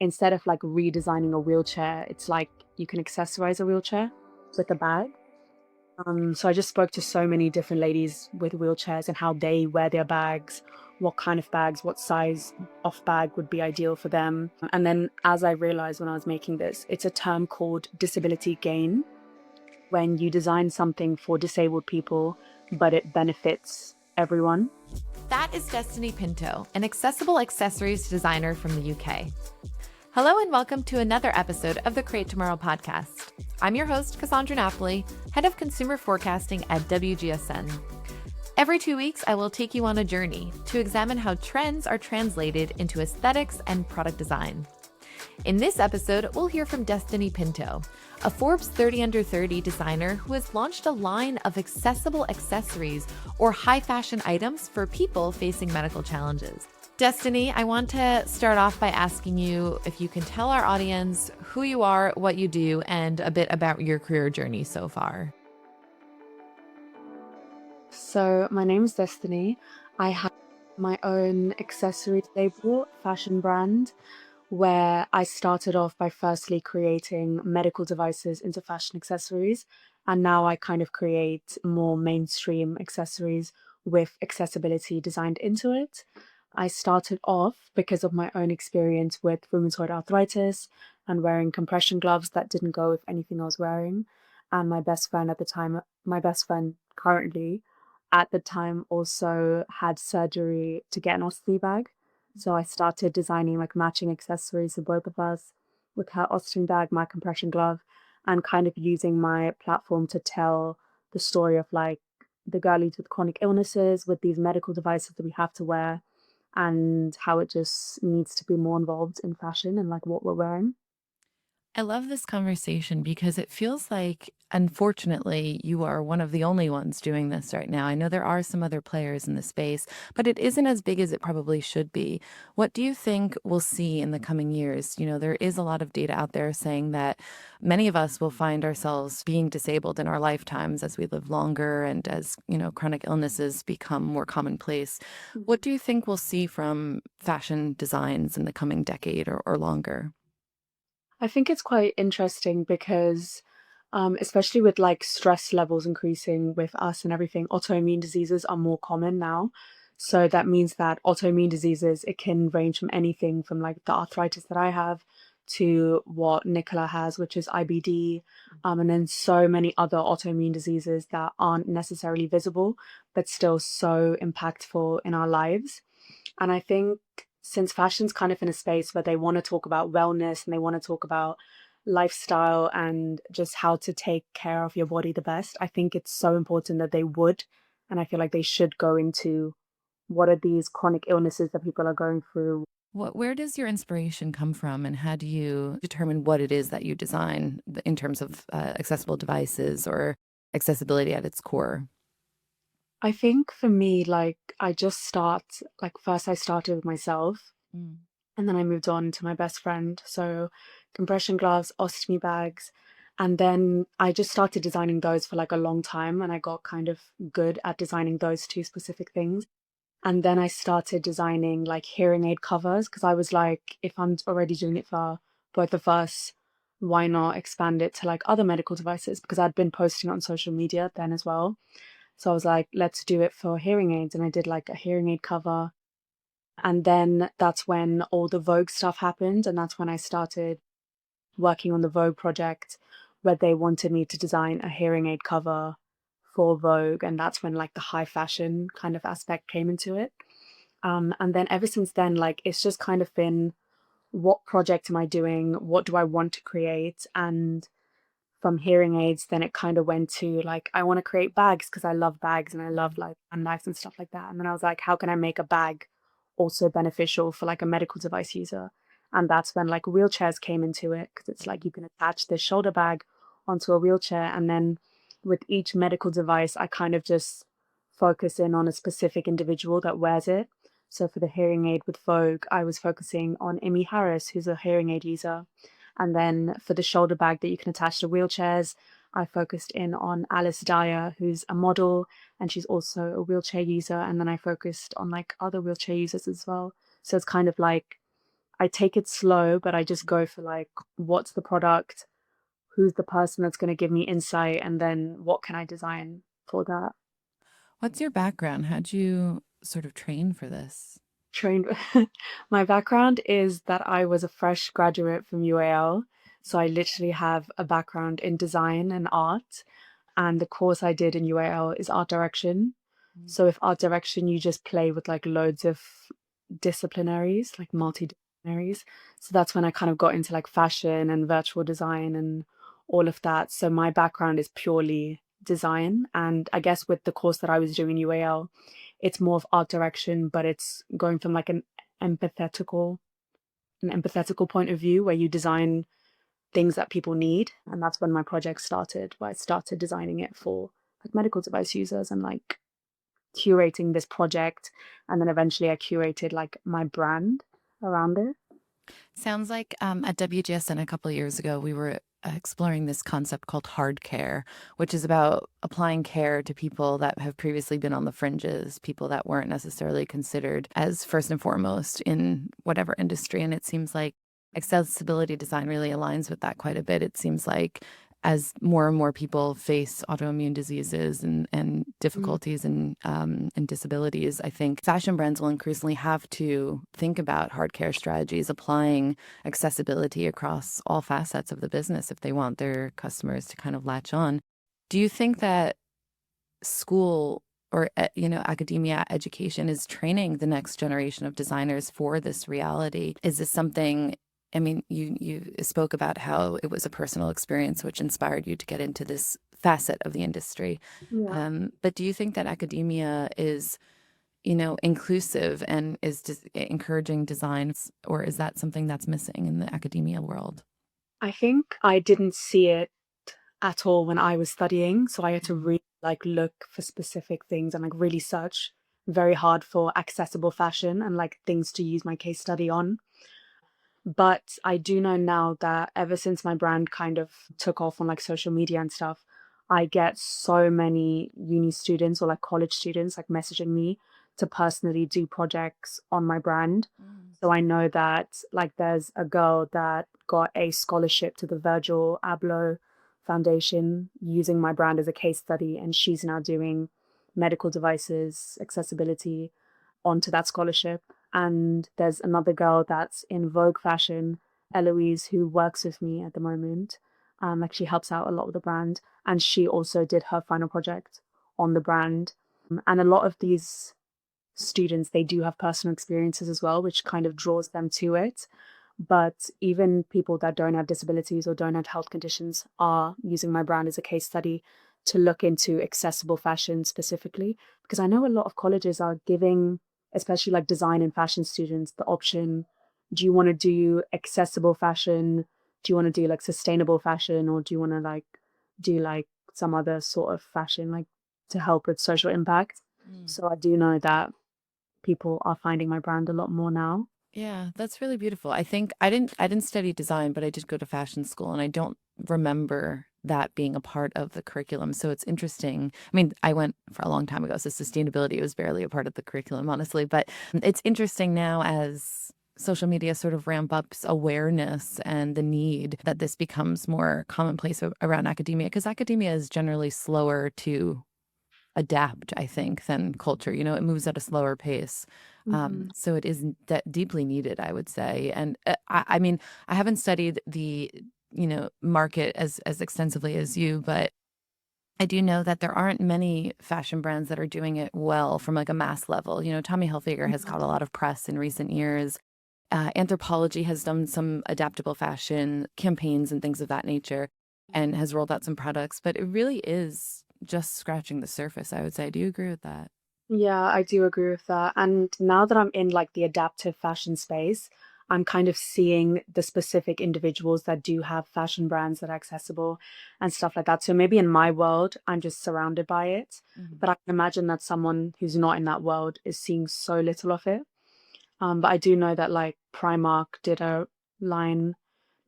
instead of like redesigning a wheelchair, it's like you can accessorize a wheelchair with a bag. So I just spoke to so many different ladies with wheelchairs and how they wear their bags, what kind of bags, what size of bag would be ideal for them. And then as I realized when I was making this, it's a term called disability gain, when you design something for disabled people, but it benefits everyone. That is Destiny Pinto, an accessible accessories designer from the UK. Hello and welcome to another episode of the Create Tomorrow podcast. I'm your host, Cassandra Napoli, head of consumer forecasting at WGSN. Every 2 weeks, I will take you on a journey to examine how trends are translated into aesthetics and product design. In this episode, we'll hear from Destiny Pinto, a Forbes 30 Under 30 designer who has launched a line of accessible accessories or high fashion items for people facing medical challenges. Destiny, I want to start off by asking you if you can tell our audience who you are, what you do, and a bit about your career journey so far. So my name's Destiny. I have my own accessories label, fashion brand, where I started off by firstly creating medical devices into fashion accessories. And now I kind of create more mainstream accessories with accessibility designed into it. I started off because of my own experience with rheumatoid arthritis and wearing compression gloves that didn't go with anything I was wearing. And my best friend at the time, my best friend currently, at the time also had surgery to get an ostomy bag. So I started designing like matching accessories for both of us with her ostomy bag, my compression glove, and kind of using my platform to tell the story of like the girlies with chronic illnesses with these medical devices that we have to wear and how it just needs to be more involved in fashion and like what we're wearing. I love this conversation because it feels like, unfortunately, you are one of the only ones doing this right now. I know there are some other players in the space, but it isn't as big as it probably should be. What do you think we'll see in the coming years? You know, there is a lot of data out there saying that many of us will find ourselves being disabled in our lifetimes as we live longer and as, chronic illnesses become more commonplace. What do you think we'll see from fashion designs in the coming decade or longer? I think it's quite interesting because, especially with like stress levels increasing with us and everything, autoimmune diseases are more common now. So that means that autoimmune diseases, it can range from anything from like the arthritis that I have to what Nicola has, which is IBD, and then so many other autoimmune diseases that aren't necessarily visible, but still so impactful in our lives. And I think since fashion's kind of in a space where they want to talk about wellness and they want to talk about lifestyle and just how to take care of your body the best, I think it's so important that they would. And I feel like they should go into what are these chronic illnesses that people are going through. Where does your inspiration come from, and how do you determine what it is that you design in terms of accessible devices or accessibility at its core? I think for me, like I just start, like first I started with myself Mm. and then I moved on to my best friend. So compression gloves, ostomy bags. And then I just started designing those for like a long time and I got kind of good at designing those two specific things. And then I started designing like hearing aid covers because I was like, if I'm already doing it for both of us, why not expand it to like other medical devices? Because I'd been posting on social media then as well. So I was like, let's do it for hearing aids. And I did like a hearing aid cover. And then that's when all the Vogue stuff happened. And that's when I started working on the Vogue project where they wanted me to design a hearing aid cover for Vogue. And that's when like the high fashion kind of aspect came into it. And then ever since then, like it's just kind of been what project am I doing? What do I want to create? And from hearing aids, then it kind of went to like, I want to create bags because I love bags and I love like handbags and stuff like that. And then I was like, how can I make a bag also beneficial for like a medical device user? And that's when like wheelchairs came into it because it's like you can attach this shoulder bag onto a wheelchair. And then with each medical device, I kind of just focus in on a specific individual that wears it. So for the hearing aid with Vogue, I was focusing on Amy Harris, who's a hearing aid user. And then for the shoulder bag that you can attach to wheelchairs, I focused in on Alice Dyer, who's a model and she's also a wheelchair user. And then I focused on like other wheelchair users as well. So it's kind of like I take it slow, but I just go for like, what's the product? Who's the person that's going to give me insight? And then what can I design for that? What's your background? How'd you sort of train for this? Trained. My background is that I was a fresh graduate from UAL. So I literally have a background in design and art. And the course I did in UAL is art direction. So with art direction, you just play with like loads of disciplinaries, like multidisciplinaries. So that's when I kind of got into like fashion and virtual design and all of that. So my background is purely design. And I guess with the course that I was doing in UAL, it's more of art direction, but it's going from like empathetical an empathetical point of view where you design things that people need. And that's when my project started, where I started designing it for like medical device users and like curating this project. And then eventually I curated like my brand around it. Sounds like at WGSN a couple of years ago, we were exploring this concept called hard care, which is about applying care to people that have previously been on the fringes, people that weren't necessarily considered as first and foremost in whatever industry. And it seems like accessibility design really aligns with that quite a bit. It seems like as more and more people face autoimmune diseases and Mm. difficulties and disabilities, I think fashion brands will increasingly have to think about hard care strategies, applying accessibility across all facets of the business if they want their customers to kind of latch on. Do you think that school or academia education is training the next generation of designers for this reality? Is this something? I mean, you spoke about how it was a personal experience which inspired you to get into this facet of the industry. Yeah. But do you think that academia is, inclusive and is encouraging designs, or is that something that's missing in the academia world? I think I didn't see it at all when I was studying. So I had to Mhm. really like look for specific things and like really search very hard for accessible fashion and like things to use my case study on. But I do know now that ever since my brand kind of took off on like social media and stuff, I get so many uni students or like college students like messaging me to personally do projects on my brand. Mm. So I know that like there's a girl that got a scholarship to the Virgil Abloh Foundation using my brand as a case study, and she's now doing medical devices accessibility onto that scholarship. And there's another girl that's in Vogue Fashion, Eloise, who works with me at the moment. Like she helps out a lot with the brand, and she also did her final project on the brand. And a lot of these students, they do have personal experiences as well, which kind of draws them to it. But even people that don't have disabilities or don't have health conditions are using my brand as a case study to look into accessible fashion specifically. Because I know a lot of colleges are giving, especially like design and fashion students, the option, do you want to do accessible fashion? Do you want to do like sustainable fashion? Or do you want to like do like some other sort of fashion, like to help with social impact? Mm. So I do know that people are finding my brand a lot more now. Yeah, that's really beautiful. I think I didn't study design, but I did go to fashion school and I don't remember that being a part of the curriculum. So it's interesting. I mean, I went for a long time ago, so sustainability was barely a part of the curriculum, honestly, but it's interesting now as social media sort of ramp up awareness and the need that this becomes more commonplace around academia, because academia is generally slower to adapt, I think, than culture. It moves at a slower pace. Mhm. So it is deeply needed, I would say. And I mean, I haven't studied the, market as extensively as you, but I do know that there aren't many fashion brands that are doing it well from like a mass level. Tommy Hilfiger has got a lot of press in recent years. Anthropology has done some adaptable fashion campaigns and things of that nature and has rolled out some products, but it really is just scratching the surface, I would say. Do you agree with that? Yeah, I do agree with that. And now that I'm in like the adaptive fashion space, I'm kind of seeing the specific individuals that do have fashion brands that are accessible and stuff like that. So maybe in my world, I'm just surrounded by it. Mhm. But I can imagine that someone who's not in that world is seeing so little of it. But I do know that like Primark did a line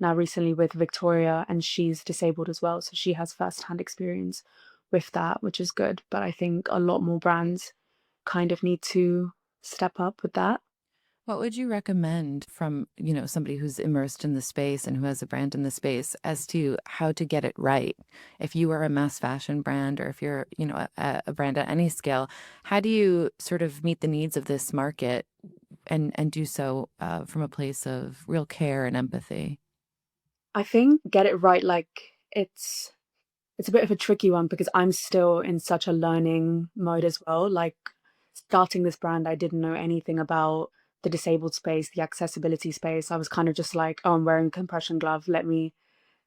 now recently with Victoria, and she's disabled as well. So she has first-hand experience with that, which is good. But I think a lot more brands kind of need to step up with that. What would you recommend from, somebody who's immersed in the space and who has a brand in the space as to how to get it right? If you are a mass fashion brand or if you're, a brand at any scale, how do you sort of meet the needs of this market and do so from a place of real care and empathy? I think get it right, like it's a bit of a tricky one because I'm still in such a learning mode as well. Like starting this brand, I didn't know anything about the disabled space, the accessibility space. I was kind of just like, oh, I'm wearing a compression glove. Let me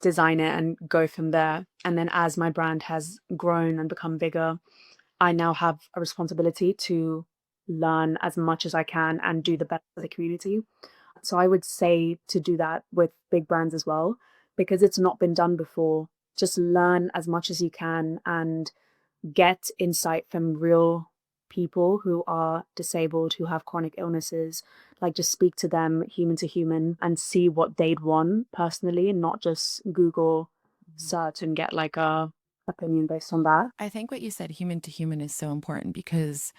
design it and go from there. And then as my brand has grown and become bigger, I now have a responsibility to learn as much as I can and do the best for the community. So I would say to do that with big brands as well, because it's not been done before. Just learn as much as you can and get insight from real people who are disabled, who have chronic illnesses. Like just speak to them human to human and see what they'd want personally, and not just Google search and get like a opinion based on that. I think what you said, human to human, is so important because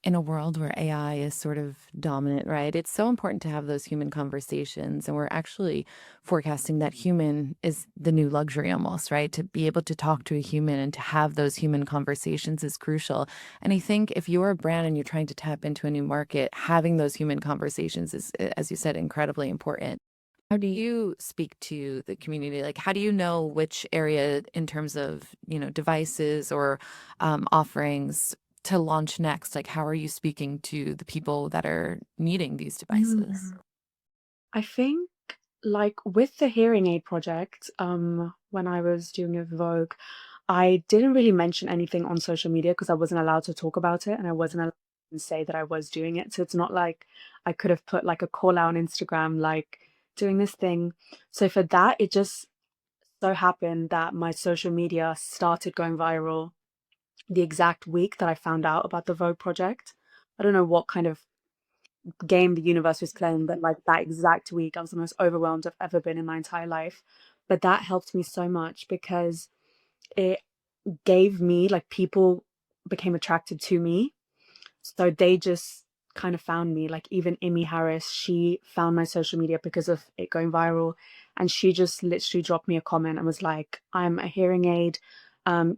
in a world where AI is sort of dominant, right? It's so important to have those human conversations. And we're actually forecasting that human is the new luxury almost, right? To be able to talk to a human and to have those human conversations is crucial. And I think if you're a brand and you're trying to tap into a new market, having those human conversations is, as you said, incredibly important. How do you speak to the community? Like, how do you know which area in terms of, devices or offerings to launch next? Like, how are you speaking to the people that are needing these devices? I think like with the hearing aid project, when I was doing it with Vogue, I didn't really mention anything on social media because I wasn't allowed to talk about it and I wasn't allowed to say that I was doing it. So it's not like I could have put like a call out on Instagram, like doing this thing. So for that, it just so happened that my social media started going viral the exact week that I found out about the Vogue project. I don't know what kind of game the universe was playing, but like that exact week, I was the most overwhelmed I've ever been in my entire life. But that helped me so much because it gave me like people became attracted to me. So they just kind of found me. Like even Imi Harris, she found my social media because of it going viral. And she just literally dropped me a comment and was like, I'm a hearing aid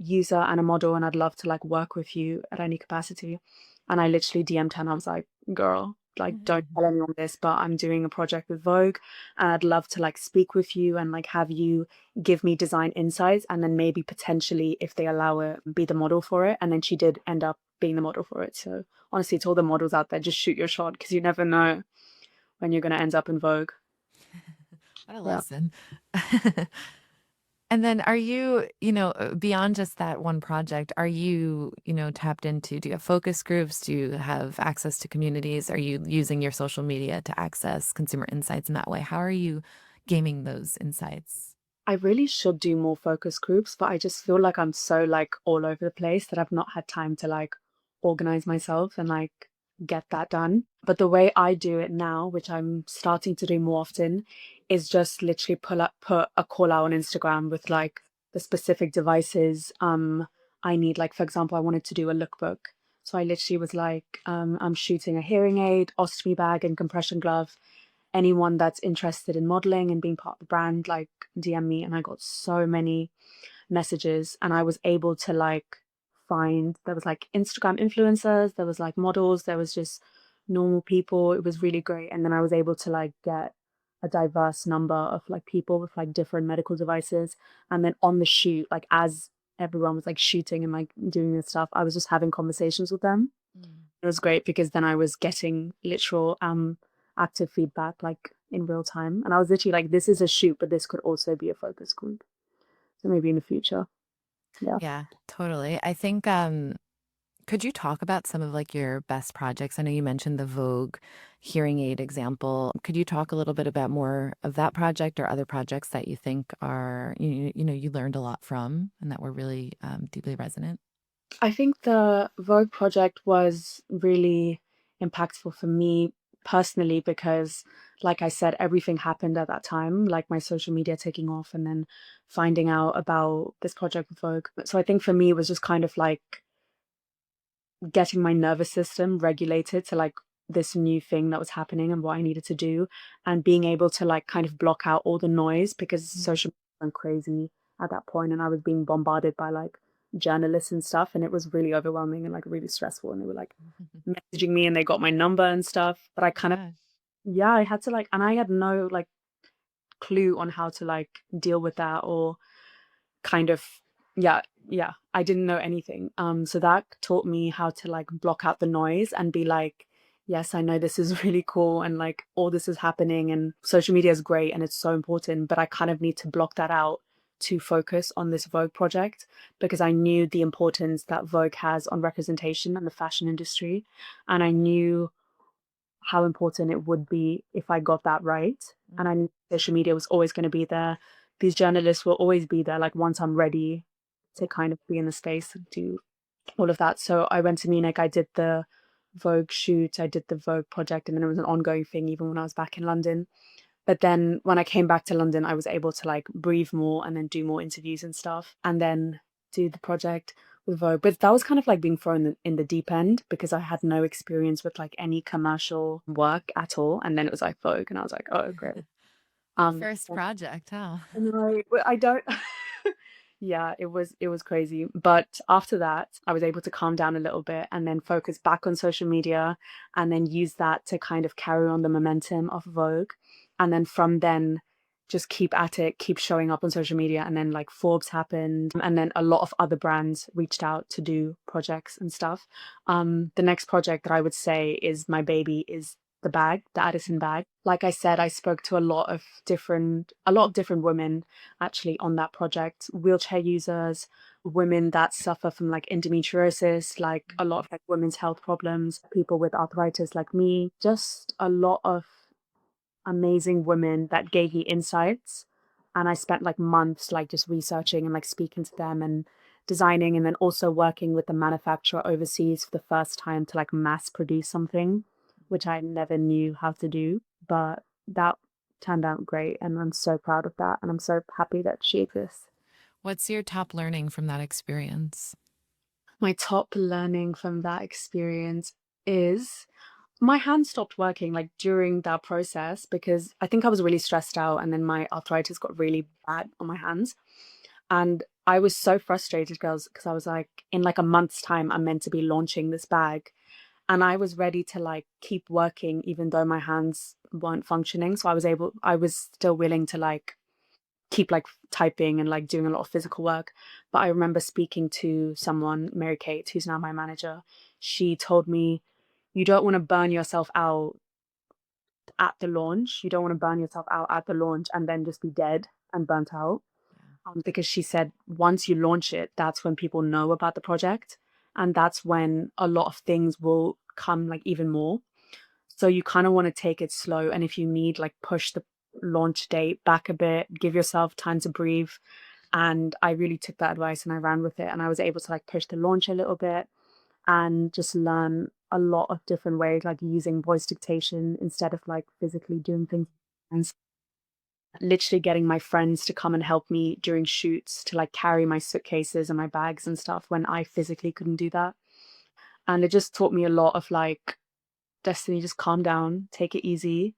user and a model, and I'd love to like work with you at any capacity. And I literally DM'd her and I was like, girl, like don't tell anyone this, but I'm doing a project with Vogue and I'd love to like speak with you and like have you give me design insights and then maybe potentially, if they allow it, be the model for it. And then she did end up being the model for it. So honestly, to all the models out there, just shoot your shot because you never know when you're going to end up in Vogue. What a Yeah. lesson. And then are you, beyond just that one project, are you, tapped into, do you have focus groups? Do you have access to communities? Are you using your social media to access consumer insights in that way? How are you gaming those insights? I really should do more focus groups, but I just feel like I'm so like all over the place that I've not had time to like organize myself and like get that done. But the way I do it now, which I'm starting to do more often, is just literally put a call out on Instagram with like the specific devices I need. Like for example, I wanted to do a lookbook. So I literally was like, I'm shooting a hearing aid, ostomy bag, and compression glove. Anyone that's interested in modeling and being part of the brand, like DM me. And I got so many messages and I was able to like find, there was like Instagram influencers, there was like models, there was just normal people. It was really great. And then I was able to like get a diverse number of like people with like different medical devices. And then on the shoot, like as everyone was like shooting and like doing this stuff, I was just having conversations with them. It was great because then I was getting literal active feedback like in real time. And I was literally like, this is a shoot, but this could also be a focus group. So maybe in the future. Yeah. Yeah, totally. I think, could you talk about some of like your best projects? I know you mentioned the Vogue hearing aid example. Could you talk a little bit about more of that project or other projects that you think are, you learned a lot from and that were really deeply resonant? I think the Vogue project was really impactful for me personally because, like I said, everything happened at that time, like my social media taking off and then finding out about this project with Vogue. So I think for me, it was just kind of like getting my nervous system regulated to like this new thing that was happening and what I needed to do, and being able to like kind of block out all the noise because Mhm. social media went crazy at that point and I was being bombarded by like journalists and stuff, and it was really overwhelming and like really stressful, and they were like messaging me and they got my number and stuff, but I kind of, Yeah. yeah, I had to like, and I had no like clue on how to like deal with that or kind of, yeah, yeah, I didn't know anything. So that taught me how to like block out the noise and be like, yes, I know this is really cool and like all this is happening and social media is great and it's so important, but I kind of need to block that out to focus on this Vogue project because I knew the importance that Vogue has on representation in the fashion industry, and I knew how important it would be if I got that right. And I Mm. knew social media was always going to be there. These journalists will always be there, like once I'm ready to kind of be in the space and do all of that. So I went to Munich, I did the Vogue shoot, I did the Vogue project, and then it was an ongoing thing even when I was back in London. But then when I came back to London, I was able to like breathe more and then do more interviews and stuff, and then do the project with Vogue. But that was kind of like being thrown in the deep end because I had no experience with like any commercial work at all. And then it was like Vogue, and I was like, oh, great. Your Um, first project, huh? no, I don't. Yeah, it was crazy. But after that, I was able to calm down a little bit and then focus back on social media and then use that to kind of carry on the momentum of Vogue. And then from then just keep at it, keep showing up on social media. And then like Forbes happened and then a lot of other brands reached out to do projects and stuff. The next project that I would say is my baby is the bag, the Adison bag. Like I said, I spoke to a lot of different women actually on that project, wheelchair users, women that suffer from like endometriosis, like a lot of like women's health problems, people with arthritis like me, just a lot of amazing women that gave me insights. And I spent like months like just researching and like speaking to them and designing, and then also working with the manufacturer overseas for the first time to like mass produce something, which I never knew how to do. But that turned out great, and I'm so proud of that. And I'm so happy that she exists. What's your top learning from that experience? My top learning from that experience is my hands stopped working like during that process because I think I was really stressed out, and then my arthritis got really bad on my hands. And I was so frustrated, girls, because I was like, in like a month's time, I'm meant to be launching this bag. And I was ready to like keep working even though my hands weren't functioning. So I was still willing to like keep like typing and like doing a lot of physical work. But I remember speaking to someone, Mary Kate, who's now my manager. She told me, you don't want to burn yourself out at the launch. You don't want to burn yourself out at the launch and then just be dead and burnt out. Because she said once you launch it, that's when people know about the project. And that's when a lot of things will come like even more. So you kind of want to take it slow. And if you need, like push the launch date back a bit, give yourself time to breathe. And I really took that advice and I ran with it. And I was able to like push the launch a little bit and just learn a lot of different ways, like using voice dictation instead of like physically doing things. And literally getting my friends to come and help me during shoots to like carry my suitcases and my bags and stuff when I physically couldn't do that. And it just taught me a lot of like, Destiny, just calm down, take it easy.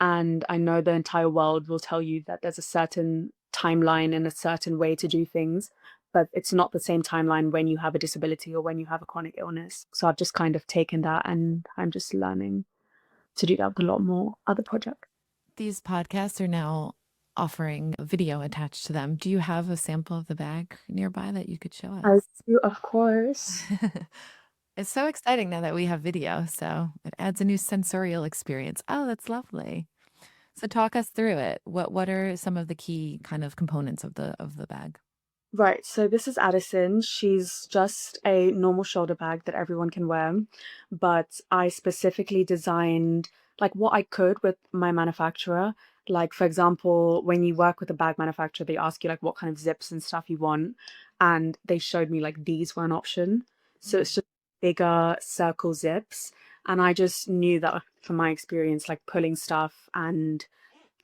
And I know the entire world will tell you that there's a certain timeline and a certain way to do things, but it's not the same timeline when you have a disability or when you have a chronic illness. So I've just kind of taken that and I'm just learning to do that with a lot more other projects. These podcasts are now offering a video attached to them. Do you have a sample of the bag nearby that you could show I us? do, of course. It's so exciting now that we have video, so it adds a new sensorial experience. Oh, that's lovely. So talk us through it. What are some of the key kind of components of the bag? Right, so this is Addison. She's just a normal shoulder bag that everyone can wear, but I specifically designed like what I could with my manufacturer. Like, for example, when you work with a bag manufacturer, they ask you like what kind of zips and stuff you want, and they showed me like these were an option. So it's Mm. just bigger circle zips, and I just knew that from my experience, like pulling stuff and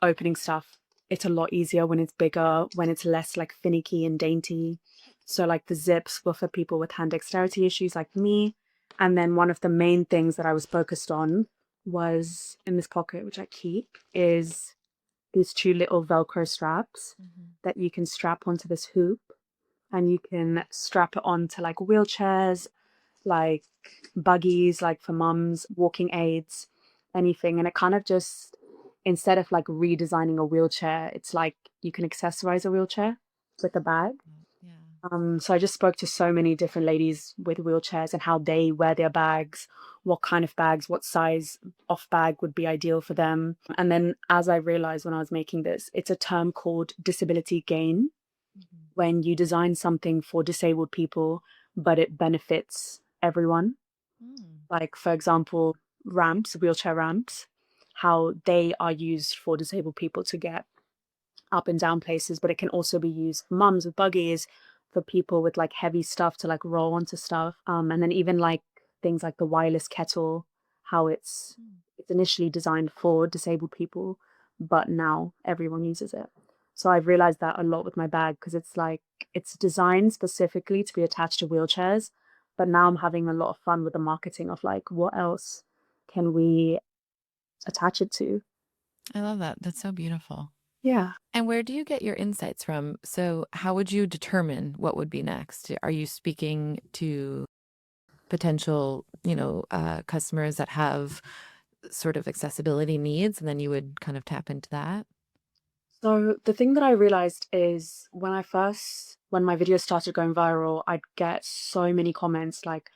opening stuff, it's a lot easier when it's bigger, when it's less like finicky and dainty. So like the zips were for people with hand dexterity issues like me. And then one of the main things that I was focused on was in this pocket, which I keep, is these two little Velcro straps Mhm. that you can strap onto this hoop, and you can strap it onto like wheelchairs, like buggies, like for mums, walking aids, anything. And it kind of just, instead of like redesigning a wheelchair, it's like you can accessorize a wheelchair with a bag. Yeah. So I just spoke to so many different ladies with wheelchairs and how they wear their bags, what kind of bags, what size of bag would be ideal for them. And then as I realized when I was making this, it's a term called disability gain, Mhm. when you design something for disabled people, but it benefits everyone. Mm. Like, for example, ramps, wheelchair ramps, how they are used for disabled people to get up and down places, but it can also be used for mums with buggies, for people with like heavy stuff to like roll onto stuff. And then even like things like the wireless kettle, how Mm. it's initially designed for disabled people, but now everyone uses it. So I've realized that a lot with my bag, because it's like it's designed specifically to be attached to wheelchairs, but now I'm having a lot of fun with the marketing of like what else can we attach it to? I love that. That's so beautiful. Yeah. And where do you get your insights from? So, how would you determine what would be next? Are you speaking to potential, customers that have sort of accessibility needs, and then you would kind of tap into that? So the thing that I realized is when my videos started going viral, I'd get so many comments, like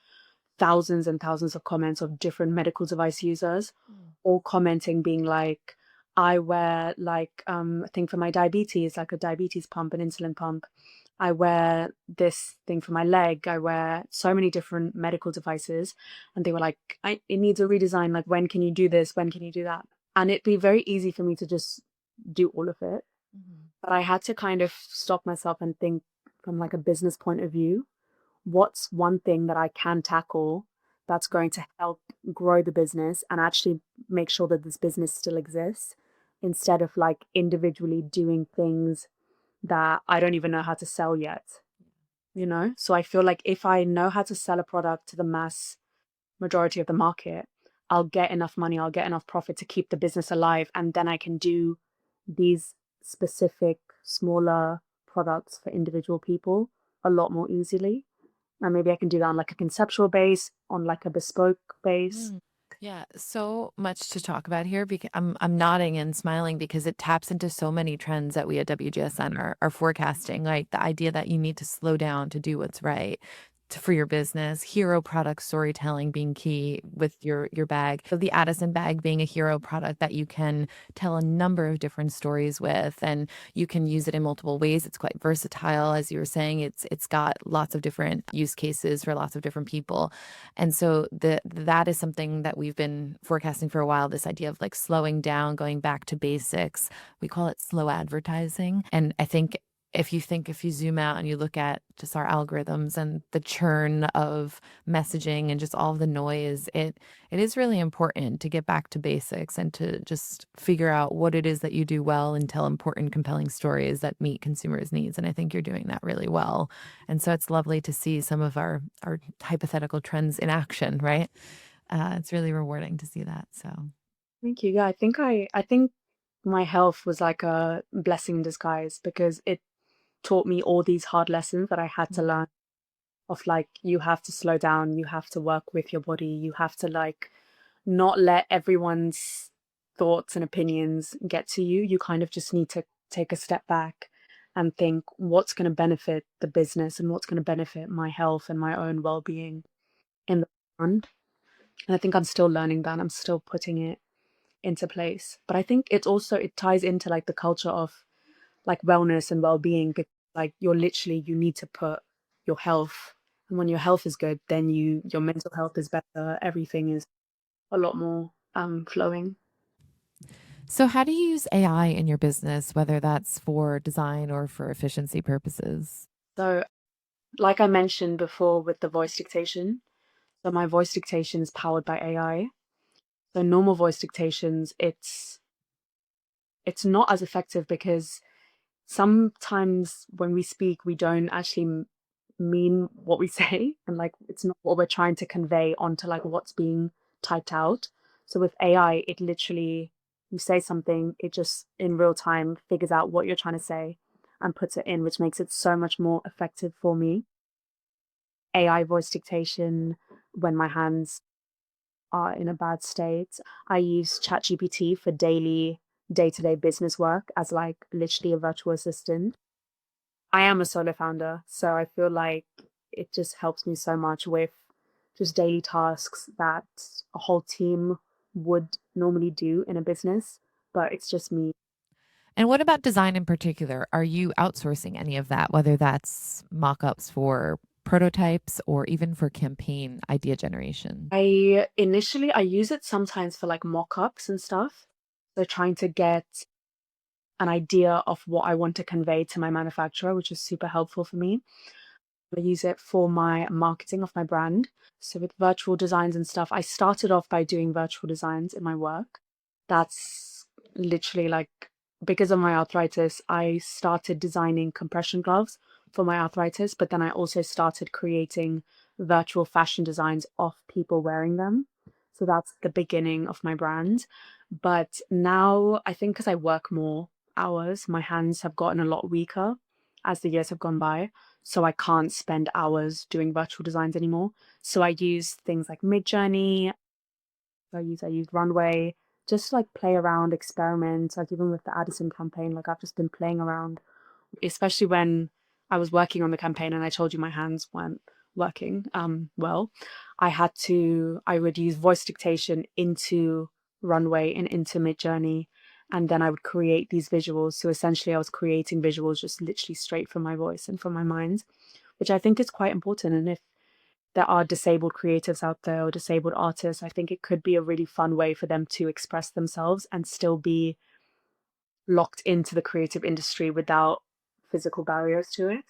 thousands and thousands of comments of different medical device users, Mm. all commenting being like, I wear like a thing for my diabetes, like a diabetes pump, an insulin pump. I wear this thing for my leg. I wear so many different medical devices. And they were like, it needs a redesign. Like, when can you do this? When can you do that? And it'd be very easy for me to just do all of it. Mhm. But I had to kind of stop myself and think from like a business point of view, what's one thing that I can tackle that's going to help grow the business and actually make sure that this business still exists, instead of like individually doing things that I don't even know how to sell yet. So I feel like if I know how to sell a product to the mass majority of the market, I'll get enough money, I'll get enough profit to keep the business alive, and then I can do these specific smaller products for individual people a lot more easily. And maybe I can do that on like a conceptual base, on like a bespoke base. Mm. Yeah, so much to talk about here because I'm nodding and smiling because it taps into so many trends that we at WGSN are forecasting, like the idea that you need to slow down to do what's right for your business, hero product storytelling being key with your bag. So the Adison bag being a hero product that you can tell a number of different stories with, and you can use it in multiple ways. It's quite versatile, as you were saying. It's got lots of different use cases for lots of different people. And so that is something that we've been forecasting for a while, this idea of like slowing down, going back to basics. We call it slow advertising. And I think if you zoom out and you look at just our algorithms and the churn of messaging and just all of the noise, it is really important to get back to basics and to just figure out what it is that you do well and tell important, compelling stories that meet consumers' needs. And I think you're doing that really well. And so it's lovely to see some of our hypothetical trends in action, right? It's really rewarding to see that. So, Thank you. Yeah, I think my health was like a blessing in disguise, because it taught me all these hard lessons that I had to mm, learn, of like, you have to slow down, you have to work with your body, you have to like not let everyone's thoughts and opinions get to you. You kind of just need to take a step back and think, what's going to benefit the business and what's going to benefit my health and my own well-being in the run. And I think I'm still learning that. I'm still putting it into place. But I think it ties into like the culture of like wellness and well-being, because like you need to put your health, and when your health is good, then your mental health is better, everything is a lot more flowing. so how do you use AI in your business, whether that's for design or for efficiency purposes? So like I mentioned before with the voice dictation, so my voice dictation is powered by AI. So normal voice dictations, it's not as effective, because sometimes when we speak, we don't actually mean what we say, and like it's not what we're trying to convey onto like what's being typed out. So with AI, it literally, you say something, it just in real time figures out what you're trying to say and puts it in, which makes it so much more effective for me. AI voice dictation when my hands are in a bad state. I use ChatGPT for daily, day-to-day business work as like literally a virtual assistant. I am a solo founder, so I feel like it just helps me so much with just daily tasks that a whole team would normally do in a business, but it's just me. And what about design in particular? Are you outsourcing any of that, whether that's mock-ups for prototypes or even for campaign idea generation? I use it sometimes for like mock-ups and stuff. So trying to get an idea of what I want to convey to my manufacturer, which is super helpful for me. I use it for my marketing of my brand. So with virtual designs and stuff, I started off by doing virtual designs in my work. That's literally like because of my arthritis, I started designing compression gloves for my arthritis, but then I also started creating virtual fashion designs of people wearing them. So that's the beginning of my brand. But now I think because I work more hours, my hands have gotten a lot weaker as the years have gone by. So I can't spend hours doing virtual designs anymore. So I use things like Midjourney, I use Runway, just to like play around, experiment. Like even with the Adison campaign, like I've just been playing around, especially when I was working on the campaign and I told you my hands weren't working well. I would use voice dictation into Runway and into Midjourney, and then I would create these visuals. So essentially I was creating visuals just literally straight from my voice and from my mind, which I think is quite important. And if there are disabled creatives out there or disabled artists, I think it could be a really fun way for them to express themselves and still be locked into the creative industry without physical barriers to it.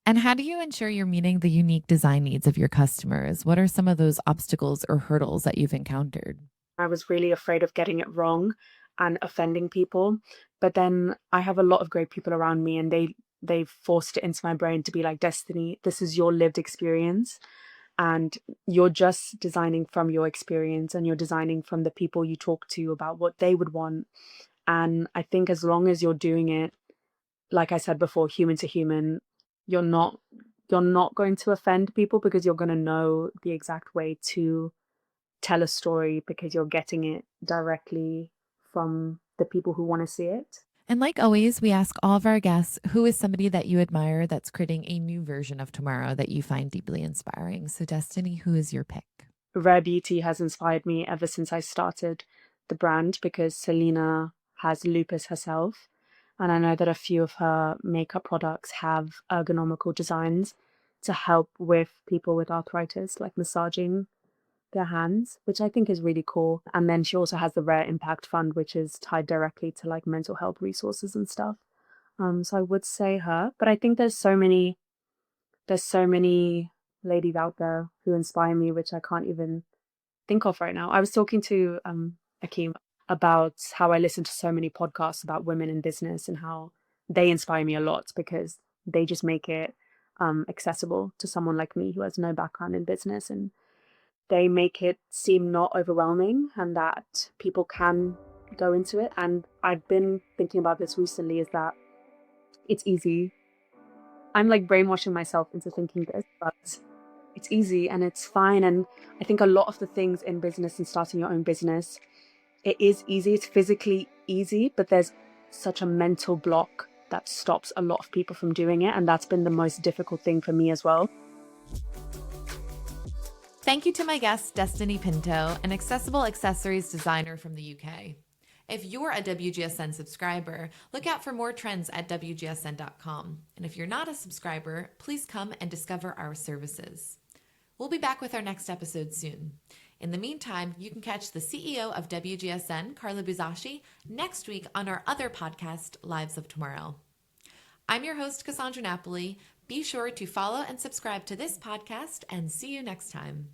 And how do you ensure you're meeting the unique design needs of your customers? What are some of those obstacles or hurdles that you've encountered? I was really afraid of getting it wrong and offending people. But then I have a lot of great people around me and they've forced it into my brain to be like, Destiny, this is your lived experience. And you're just designing from your experience and you're designing from the people you talk to about what they would want. And I think as long as you're doing it, like I said before, human to human, you're not you're not going to offend people because you're going to know the exact way to tell a story because you're getting it directly from the people who want to see it. And like always, we ask all of our guests who is somebody that you admire that's creating a new version of tomorrow that you find deeply inspiring. So, Destiny, who is your pick? Rare Beauty has inspired me ever since I started the brand because Selena has lupus herself. And I know that a few of her makeup products have ergonomical designs to help with people with arthritis, like massaging their hands, which I think is really cool. And then she also has the Rare Impact Fund, which is tied directly to like mental health resources and stuff. So I would say her, but I think there's so many ladies out there who inspire me, which I can't even think of right now. I was talking to Akeem about how I listen to so many podcasts about women in business and how they inspire me a lot because they just make it accessible to someone like me who has no background in business, and they make it seem not overwhelming and that people can go into it. And I've been thinking about this recently, is that it's easy. I'm like brainwashing myself into thinking this, but it's easy and it's fine. And I think a lot of the things in business and starting your own business, it is easy. It's physically easy, but there's such a mental block that stops a lot of people from doing it. And that's been the most difficult thing for me as well. Thank you to my guest, Destiny Pinto, an accessible accessories designer from the UK. If you're a WGSN subscriber, look out for more trends at WGSN.com. And if you're not a subscriber, please come and discover our services. We'll be back with our next episode soon. In the meantime, you can catch the CEO of WGSN, Carla Buzashi, next week on our other podcast, Lives of Tomorrow. I'm your host, Cassandra Napoli. Be sure to follow and subscribe to this podcast, and see you next time.